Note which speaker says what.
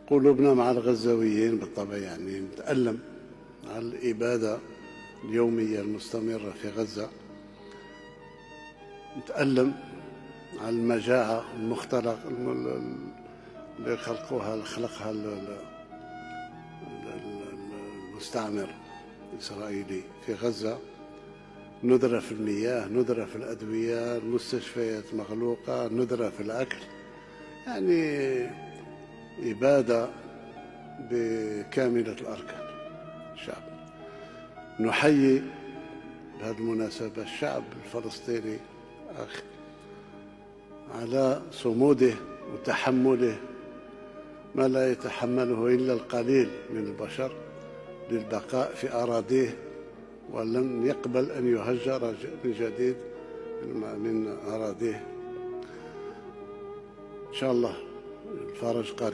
Speaker 1: قلوبنا مع الغزاويين بالطبع، يعني نتألم على الإبادة اليومية المستمرة في غزة، نتألم على المجاعة اللي خلقها المستعمر الإسرائيلي في غزة. ندرة في المياه، ندرة في الأدوية، المستشفيات مغلوقة، ندرة في الأكل، يعني إبادة بكاملة الأركان. الشعب نحيي بهذه المناسبة الشعب الفلسطيني على صموده وتحمله ما لا يتحمله إلا القليل من البشر للبقاء في أراضيه، ولن يقبل أن يهجر من جديد من أراضيه. إن شاء الله الفرج قريب.